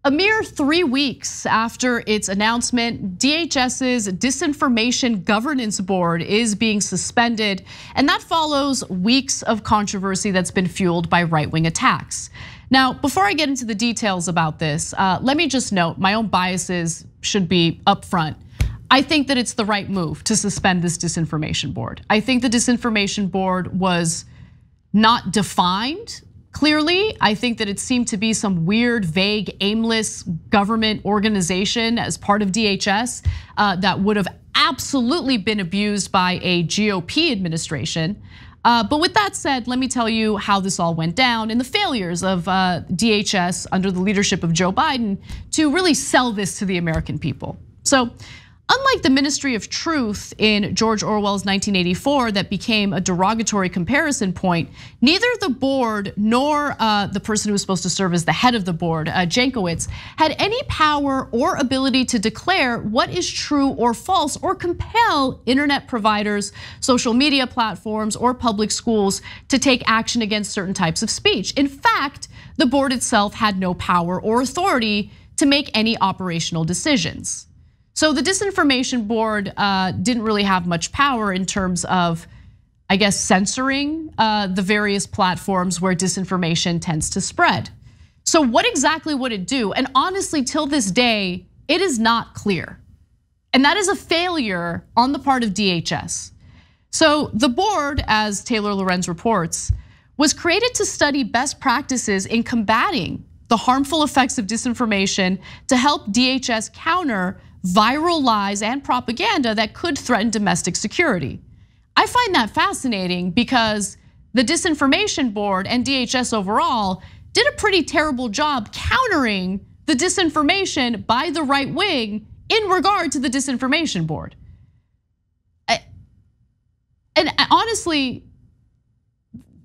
A mere 3 weeks after its announcement, DHS's Disinformation Governance Board is being suspended, and that follows weeks of controversy that's been fueled by right-wing attacks. Now, before I get into the details about this, let me just note my own biases should be upfront. I think that it's the right move to suspend this disinformation board. I think the disinformation board was not defined clearly. I think that it seemed to be some weird, vague, aimless government organization as part of DHS that would have absolutely been abused by a GOP administration. But with that said, let me tell you how this all went down and the failures of DHS under the leadership of Joe Biden to really sell this to the American people. So, unlike the Ministry of Truth in George Orwell's 1984 that became a derogatory comparison point, neither the board nor the person who was supposed to serve as the head of the board, Jankowicz, had any power or ability to declare what is true or false or compel internet providers, social media platforms, or public schools to take action against certain types of speech. In fact, the board itself had no power or authority to make any operational decisions. So the Disinformation Board didn't really have much power in terms of, I guess, censoring the various platforms where disinformation tends to spread. So what exactly would it do? And honestly, till this day, it is not clear. And that is a failure on the part of DHS. So the board, as Taylor Lorenz reports, was created to study best practices in combating the harmful effects of disinformation to help DHS counter viral lies and propaganda that could threaten domestic security. I find that fascinating because the Disinformation Board and DHS overall did a pretty terrible job countering the disinformation by the right wing in regard to the Disinformation Board. And honestly,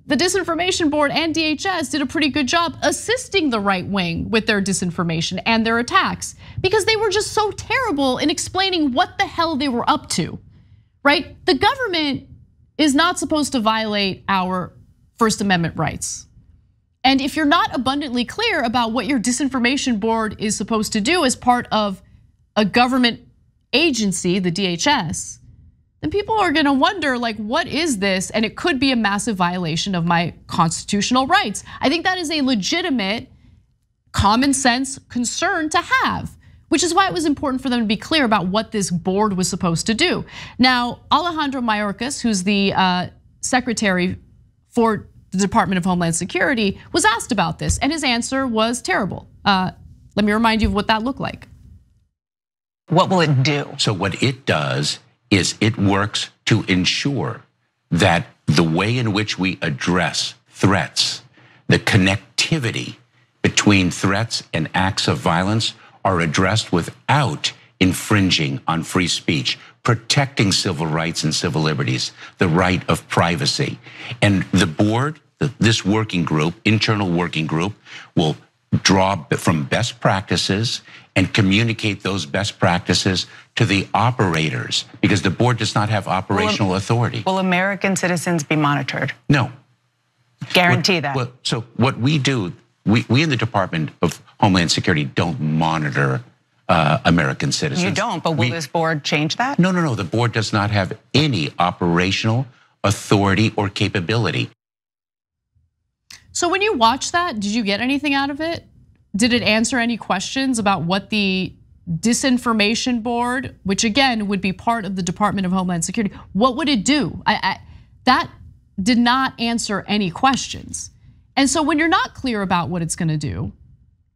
the Disinformation Board and DHS did a pretty good job assisting the right wing with their disinformation and their attacks because they were just so terrible in explaining what the hell they were up to, right? The government is not supposed to violate our First Amendment rights. And if you're not abundantly clear about what your Disinformation Board is supposed to do as part of a government agency, the DHS, then people are gonna wonder, like, what is this? And it could be a massive violation of my constitutional rights. I think that is a legitimate, common sense concern to have, which is why it was important for them to be clear about what this board was supposed to do. Now, Alejandro Mayorkas, who's the secretary for the Department of Homeland Security, was asked about this, and his answer was terrible. Let me remind you of what that looked like. What will it do? So what it does is it works to ensure that the way in which we address threats, the connectivity between threats and acts of violence are addressed without infringing on free speech, protecting civil rights and civil liberties, the right of privacy. And the board, this working group, internal working group, will draw from best practices and communicate those best practices to the operators, because the board does not have operational authority. Will American citizens be monitored? No. Guarantee that. Well, so what we do, we in the Department of Homeland Security don't monitor American citizens. You don't, but will this board change that? No, the board does not have any operational authority or capability. So when you watch that, did you get anything out of it? Did it answer any questions about what the Disinformation Board, which again would be part of the Department of Homeland Security, what would it do? That did not answer any questions. And so when you're not clear about what it's gonna do,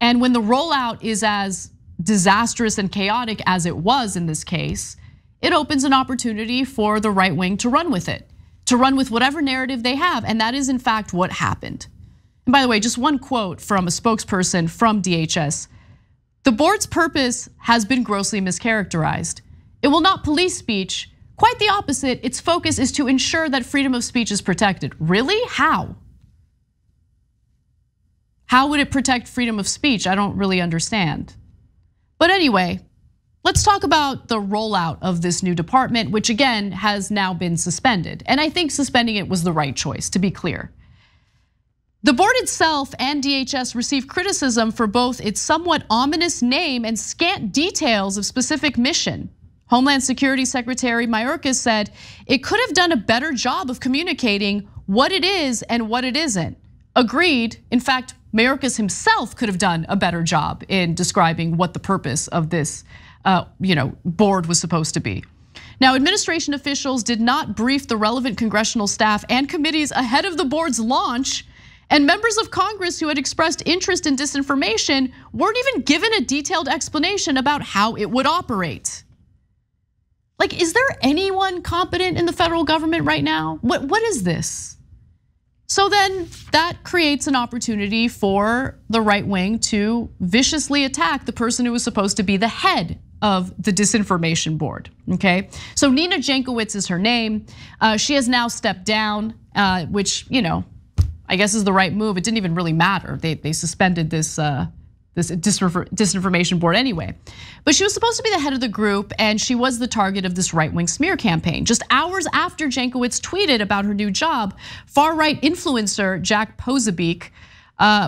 and when the rollout is as disastrous and chaotic as it was in this case, it opens an opportunity for the right wing to run with it, to run with whatever narrative they have, and that is in fact what happened. And by the way, just one quote from a spokesperson from DHS. The board's purpose has been grossly mischaracterized. It will not police speech. Quite the opposite, its focus is to ensure that freedom of speech is protected. Really? How? How would it protect freedom of speech? I don't really understand. But anyway, let's talk about the rollout of this new department, which again has now been suspended. And I think suspending it was the right choice, to be clear. The board itself and DHS received criticism for both its somewhat ominous name and scant details of specific mission. Homeland Security Secretary Mayorkas said it could have done a better job of communicating what it is and what it isn't. Agreed. In fact, Mayorkas himself could have done a better job in describing what the purpose of this board was supposed to be. Now, administration officials did not brief the relevant congressional staff and committees ahead of the board's launch. And members of Congress who had expressed interest in disinformation weren't even given a detailed explanation about how it would operate. Like, is there anyone competent in the federal government right now? What is this? So then that creates an opportunity for the right wing to viciously attack the person who was supposed to be the head of the Disinformation Board, okay? So Nina Jankowicz is her name. She has now stepped down, which, I guess is the right move. It didn't even really matter. They suspended this Disinformation Board anyway. But she was supposed to be the head of the group, and she was the target of this right-wing smear campaign. Just hours after Jankowicz tweeted about her new job, far-right influencer Jack Posobiec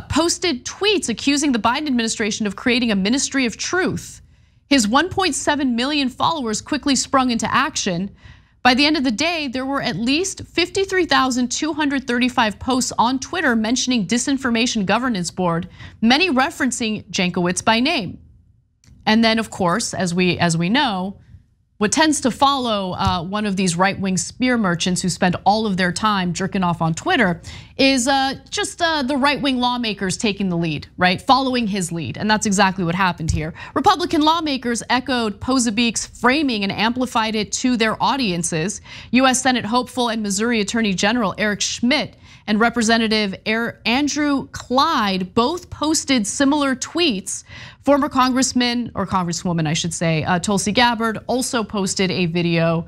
posted tweets accusing the Biden administration of creating a ministry of truth. His 1.7 million followers quickly sprung into action. By the end of the day, there were at least 53,235 posts on Twitter mentioning Disinformation Governance Board, many referencing Jankowicz by name. And then, of course, as we know, what tends to follow one of these right-wing spear merchants who spend all of their time jerking off on Twitter is just the right-wing lawmakers taking the lead, right? Following his lead, and that's exactly what happened here. Republican lawmakers echoed Posobiec's framing and amplified it to their audiences. US Senate hopeful and Missouri Attorney General Eric Schmidt and Representative Andrew Clyde both posted similar tweets. Former Congressman, or Congresswoman, I should say, Tulsi Gabbard also posted a video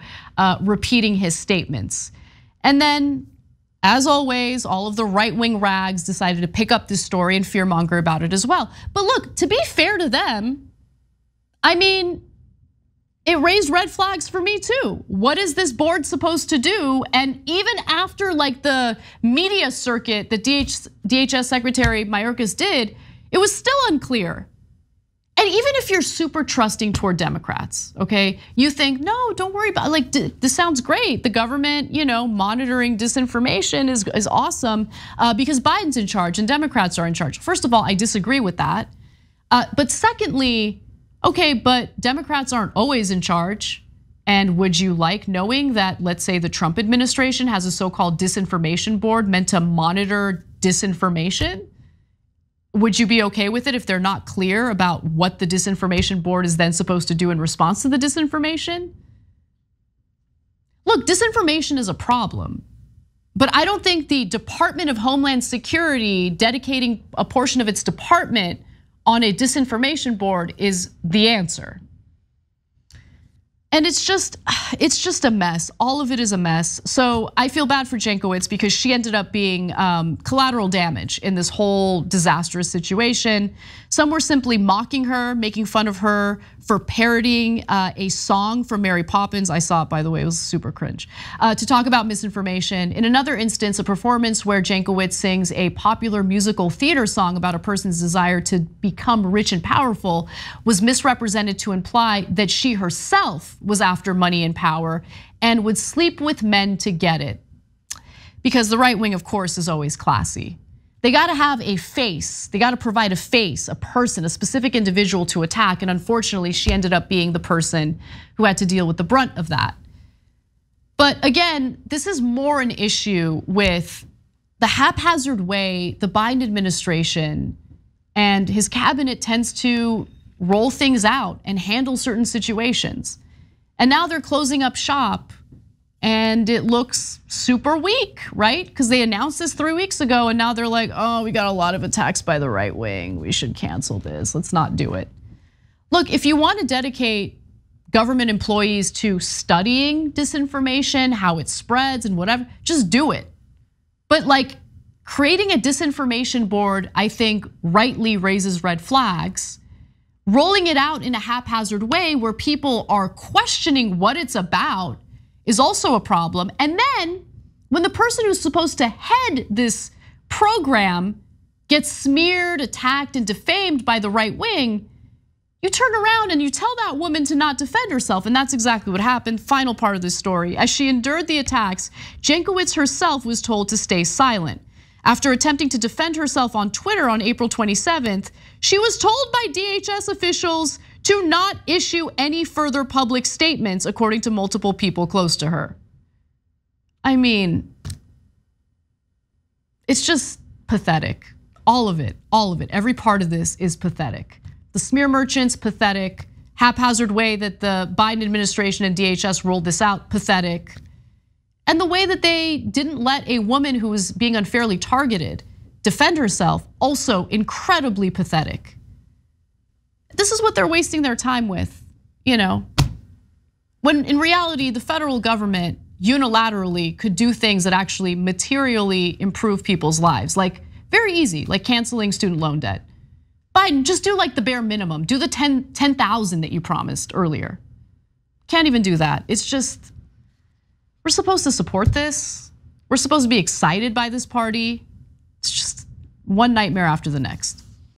repeating his statements. And then, as always, all of the right-wing rags decided to pick up this story and fearmonger about it as well. But look, to be fair to them, I mean, it raised red flags for me too. What is this board supposed to do? And even after like the media circuit that DHS Secretary Mayorkas did, it was still unclear. And even if you're super trusting toward Democrats, okay, you think, no, don't worry about, like, this sounds great. The government, monitoring disinformation is awesome because Biden's in charge and Democrats are in charge. First of all, I disagree with that. But secondly, okay, but Democrats aren't always in charge. And would you like knowing that, let's say the Trump administration has a so-called disinformation board meant to monitor disinformation? Would you be okay with it if they're not clear about what the disinformation board is then supposed to do in response to the disinformation? Look, disinformation is a problem, but I don't think the Department of Homeland Security dedicating a portion of its department on a disinformation board is the answer. And it's just a mess. All of it is a mess. So I feel bad for Jankowicz because she ended up being collateral damage in this whole disastrous situation. Some were simply mocking her, making fun of her for parodying a song from Mary Poppins. I saw it, by the way, it was super cringe. To talk about misinformation. In another instance, a performance where Jankowicz sings a popular musical theater song about a person's desire to become rich and powerful was misrepresented to imply that she herself was after money and power and would sleep with men to get it. Because the right wing, of course, is always classy. They gotta have a face, they gotta provide a face, a person, a specific individual to attack. And unfortunately, she ended up being the person who had to deal with the brunt of that. But again, this is more an issue with the haphazard way the Biden administration and his cabinet tends to roll things out and handle certain situations. And now they're closing up shop and it looks super weak, right? Because they announced this 3 weeks ago and now they're like, oh, we got a lot of attacks by the right wing. We should cancel this, let's not do it. Look, if you want to dedicate government employees to studying disinformation, how it spreads and whatever, just do it. But like creating a disinformation board, I think rightly raises red flags. Rolling it out in a haphazard way where people are questioning what it's about is also a problem. And then when the person who's supposed to head this program gets smeared, attacked, and defamed by the right wing, you turn around and you tell that woman to not defend herself, and that's exactly what happened. Final part of this story. As she endured the attacks, Jankowicz herself was told to stay silent. After attempting to defend herself on Twitter on April 27th, she was told by DHS officials to not issue any further public statements, according to multiple people close to her. I mean, it's just pathetic. All of it, every part of this is pathetic. The smear merchants, pathetic. Haphazard way that the Biden administration and DHS rolled this out, pathetic. And the way that they didn't let a woman who was being unfairly targeted defend herself, also incredibly pathetic. This is what they're wasting their time with, when in reality, the federal government unilaterally could do things that actually materially improve people's lives, like very easy, like canceling student loan debt. Biden, just do like the bare minimum, do the 10,000 that you promised earlier. Can't even do that. It's just, we're supposed to support this. We're supposed to be excited by this party. It's just one nightmare after the next.